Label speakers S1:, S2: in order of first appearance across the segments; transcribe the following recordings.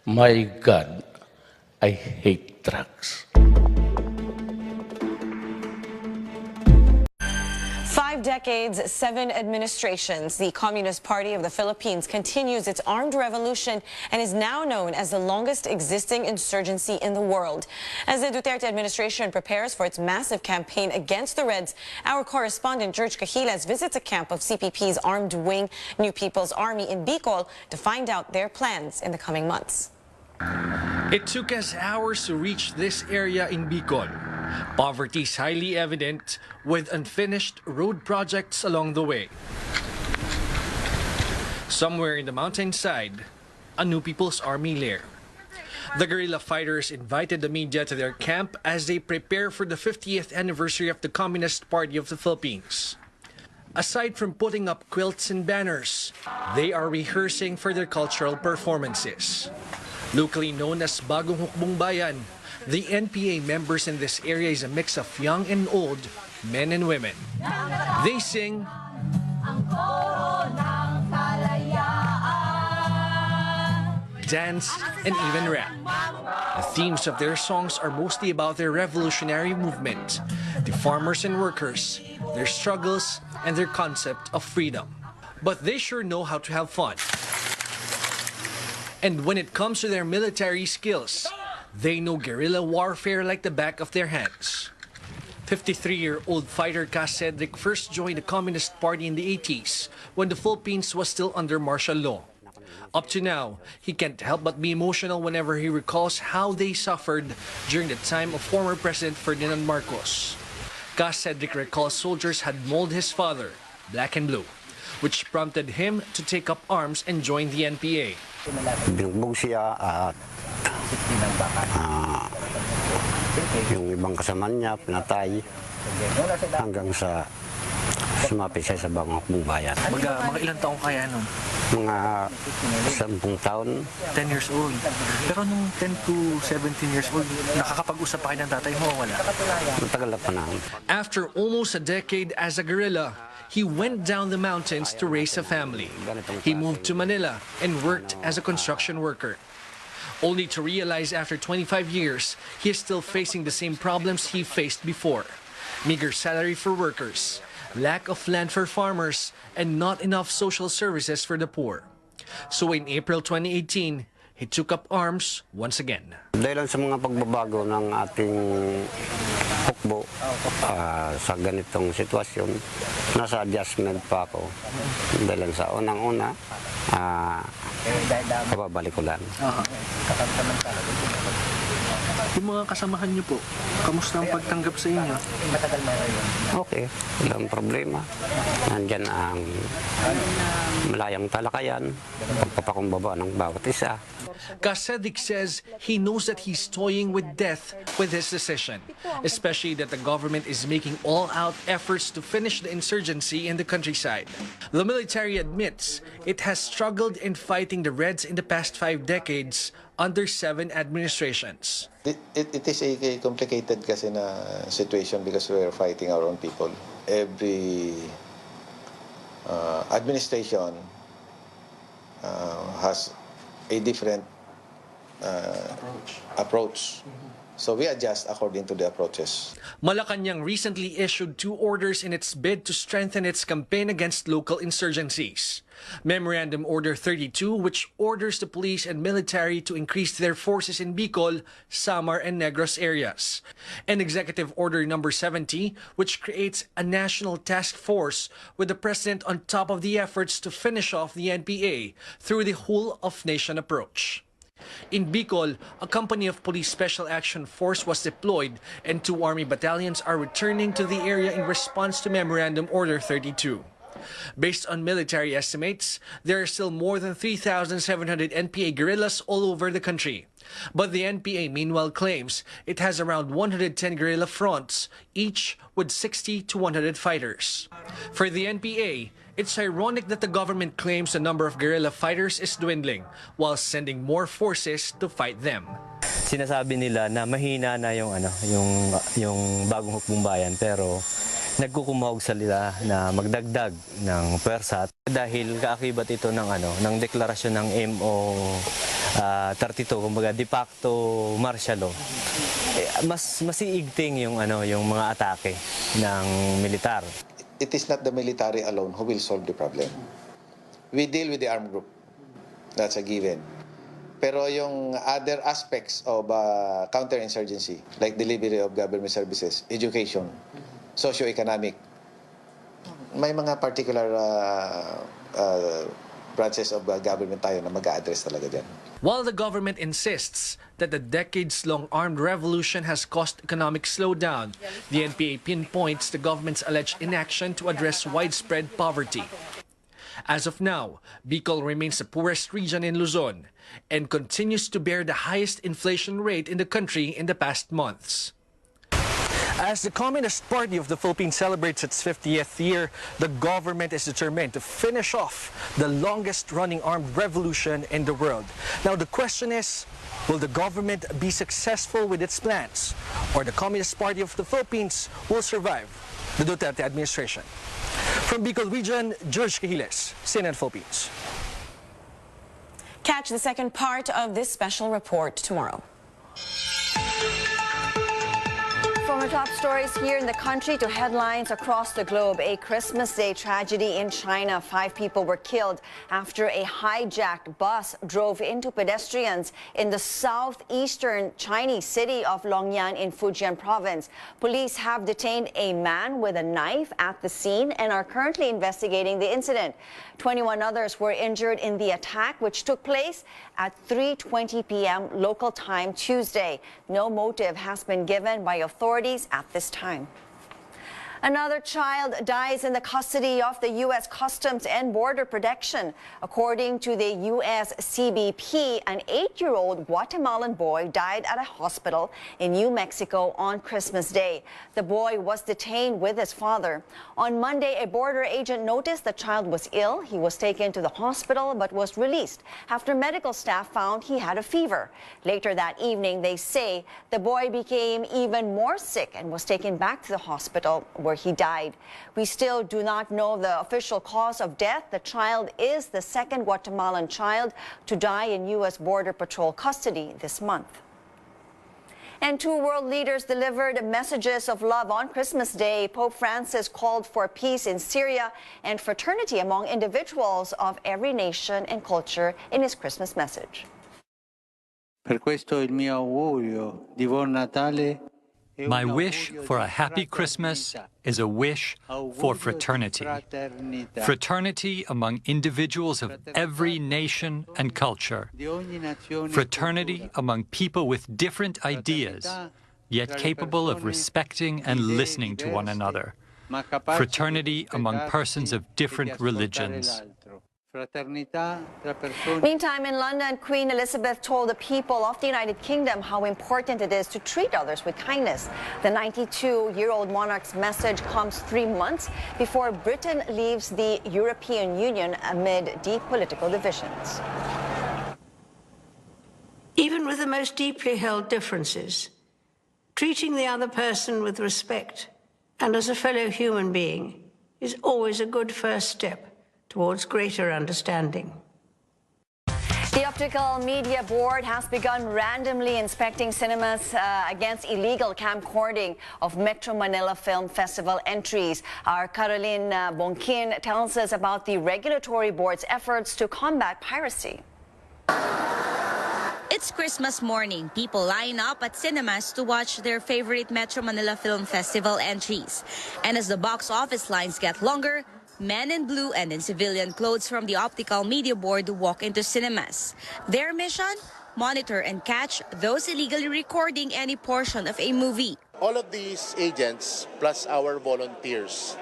S1: My God, I hate drugs.
S2: 5 decades, 7 administrations, the Communist Party of the Philippines continues its armed revolution and is now known as the longest existing insurgency in the world. As the Duterte administration prepares for its massive campaign against the Reds, our correspondent George Cahiles visits a camp of CPP's armed wing, New People's Army in Bicol, to find out their plans in the coming months.
S3: It took us hours to reach this area in Bicol. Poverty is highly evident with unfinished road projects along the way. Somewhere in the mountainside, a New People's Army lair. The guerrilla fighters invited the media to their camp as they prepare for the 50th anniversary of the Communist Party of the Philippines. Aside from putting up quilts and banners, they are rehearsing for their cultural performances. Locally known as Bagong Hukbong Bayan, the NPA members in this area is a mix of young and old, men and women. They sing, dance, and even rap. The themes of their songs are mostly about their revolutionary movement, the farmers and workers, their struggles, and their concept of freedom. But they sure know how to have fun. And when it comes to their military skills, they know guerrilla warfare like the back of their hands. 53-year-old fighter Cas Cedric first joined the Communist Party in the 80s when the Philippines was still under martial law. Up to now, he can't help but be emotional whenever he recalls how they suffered during the time of former President Ferdinand Marcos. Cas Cedric recalls soldiers had mauled his father, black and blue, which prompted him to take up arms and join the NPA.
S4: Binugbog siya at yung ibang kasama niya pinatay hanggang sa sumapit siya sa Bagong Hukbong Bayan.
S5: Mga ilang taong kaya nun?
S4: Mga 10 taon.
S5: 10 years old. Pero nung 10 to 17 years old, nakakapag-usap pa kayo ng tatay mo o wala?
S4: Matagal na panahon.
S3: After almost a decade as a guerrilla, he went down the mountains to raise a family. He moved to Manila and worked as a construction worker. Only to realize after 25 years, he is still facing the same problems he faced before. Meager salary for workers, lack of land for farmers, and not enough social services for the poor. So in April 2018, he took up arms once again.
S4: Dahil sa mga pagbabago ng ating hukbo sa ganitong sitwasyon, nasa adjustment pa ako. Dahil sa unang-una, kababalik ko lang.
S5: Yung mga kasamahan niyo po, kamusta ang pagtanggap sa inyo?
S4: Okay, walang problema. Nandyan ang malayang talakayan, pagpapakumbaba ng bawat isa.
S3: Cas Cedric says he knows that he's toying with death with his decision, especially that the government is making all-out efforts to finish the insurgency in the countryside. The military admits it has struggled in fighting the Reds in the past 5 decades under 7 administrations.
S6: It is a complicated kasi na situation because we're fighting our own people. Every administration has a different approach. So we adjust according to the approaches.
S3: Malacanang recently issued 2 orders in its bid to strengthen its campaign against local insurgencies. Memorandum Order 32, which orders the police and military to increase their forces in Bicol, Samar, and Negros areas. And Executive Order Number 70, which creates a national task force with the president on top of the efforts to finish off the NPA through the whole-of-nation approach. In Bicol, a company of Police Special Action Force was deployed and 2 army battalions are returning to the area in response to Memorandum Order 32. Based on military estimates, there are still more than 3,700 NPA guerrillas all over the country. But the NPA meanwhile claims it has around 110 guerrilla fronts, each with 60 to 100 fighters. For the NPA, it's ironic that the government claims the number of guerrilla fighters is dwindling while sending more forces to fight them.
S7: Sinasabi nila na mahina na yung Bagong Hukbong Bayan, pero nagkukumahog sila na magdagdag ng pwersa dahil kaakibat ito ng deklarasyon ng 32, kumbaga de facto martial law, mas masiigting yung mga atake ng militar.
S6: It is not the military alone who will solve the problem. We deal with the armed group. That's a given. Pero yung other aspects of counterinsurgency, like delivery of government services, education, socio-economic, may mga particular branches of government tayo na mag-a-address talaga dyan.
S3: While the government insists that the decades-long armed revolution has caused economic slowdown, the NPA pinpoints the government's alleged inaction to address widespread poverty. As of now, Bicol remains the poorest region in Luzon and continues to bear the highest inflation rate in the country in the past months. As the Communist Party of the Philippines celebrates its 50th year, the government is determined to finish off the longest-running armed revolution in the world. Now the question is, will the government be successful with its plans, or the Communist Party of the Philippines will survive the Duterte administration? From Bicol Region, George Cahiles, CNN Philippines.
S2: Catch the second part of this special report tomorrow. From our top stories here in the country to headlines across the globe, a Christmas Day tragedy in China. 5 people were killed after a hijacked bus drove into pedestrians in the southeastern Chinese city of Longyan in Fujian province. Police have detained a man with a knife at the scene and are currently investigating the incident. 21 others were injured in the attack, which took place at 3:20 p.m. local time Tuesday. No motive has been given by authorities at this time. Another child dies in the custody of the U.S. Customs and Border Protection. According to the U.S. CBP, an 8-year-old Guatemalan boy died at a hospital in New Mexico on Christmas Day. The boy was detained with his father. On Monday, a border agent noticed the child was ill. He was taken to the hospital but was released after medical staff found he had a fever. Later that evening, they say the boy became even more sick and was taken back to the hospital, where he died. We still do not know the official cause of death. The child is the second Guatemalan child to die in U.S. Border Patrol custody this month. And 2 world leaders delivered messages of love on Christmas Day. Pope Francis called for peace in Syria and fraternity among individuals of every nation and culture in his Christmas message.
S8: Per questo il mio augurio di buon Natale.
S9: My wish for a happy Christmas is a wish for fraternity. Fraternity among individuals of every nation and culture. Fraternity among people with different ideas, yet capable of respecting and listening to one another. Fraternity among persons of different religions.
S2: Meantime, in London, Queen Elizabeth told the people of the United Kingdom how important it is to treat others with kindness. The 92-year-old monarch's message comes 3 months before Britain leaves the European Union amid deep political divisions.
S10: Even with the most deeply held differences, treating the other person with respect and as a fellow human being is always a good first step towards greater understanding.
S2: The Optical Media Board has begun randomly inspecting cinemas against illegal camcording of Metro Manila Film Festival entries. Our Caroline Bonkin tells us about the regulatory board's efforts to combat piracy.
S11: It's Christmas morning. People line up at cinemas to watch their favorite Metro Manila Film Festival entries. And as the box office lines get longer, men in blue and in civilian clothes from the Optical Media Board walk into cinemas. Their mission? Monitor and catch those illegally recording any portion of a movie.
S12: All of these agents, plus our volunteers,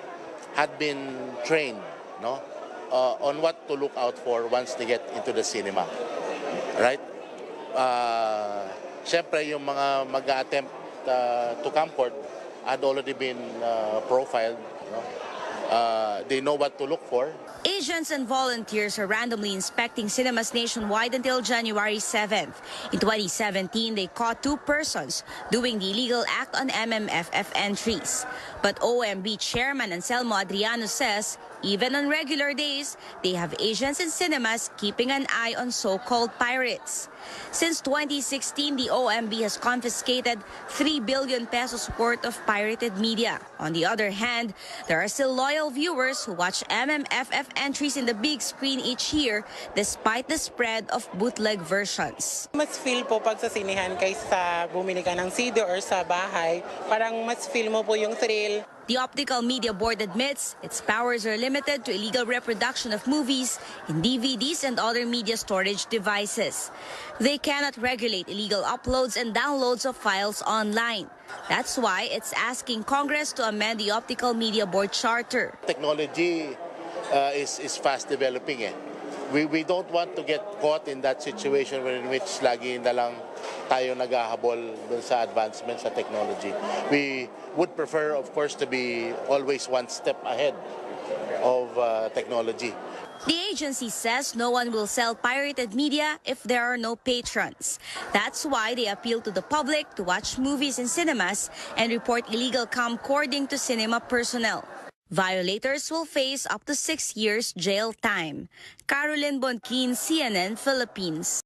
S12: had been trained on what to look out for once they get into the cinema. Right? Siyempre, yung mga mag-attempt to camcord had already been profiled. They know what to look for.
S11: Agents and volunteers are randomly inspecting cinemas nationwide until January 7th. In 2017, they caught 2 persons doing the illegal act on MMFF entries. But OMB Chairman Anselmo Adriano says Even on regular days, they have agents in cinemas keeping an eye on so-called pirates. Since 2016, the OMB has confiscated 3 billion pesos worth of pirated media. On the other hand, there are still loyal viewers who watch MMFF entries in the big screen each year despite the spread of bootleg versions.
S13: Mas feel po pag sa sinihan kaysa bumili ka ng CD or sa bahay, parang mas feel mo po yung thrill.
S11: The Optical Media Board admits its powers are limited to illegal reproduction of movies in DVDs and other media storage devices. They cannot regulate illegal uploads and downloads of files online. That's why it's asking Congress to amend the Optical Media Board charter.
S12: Technology is fast developing. We don't want to get caught in that situation in which lagi na lang tayo naghahabol dun sa advancement sa technology. We would prefer, of course, to be always one step ahead of technology.
S11: The agency says no one will sell pirated media if there are no patrons. That's why they appeal to the public to watch movies in cinemas and report illegal camcording to cinema personnel. Violators will face up to 6 years jail time. Caroline Bonquin, CNN, Philippines.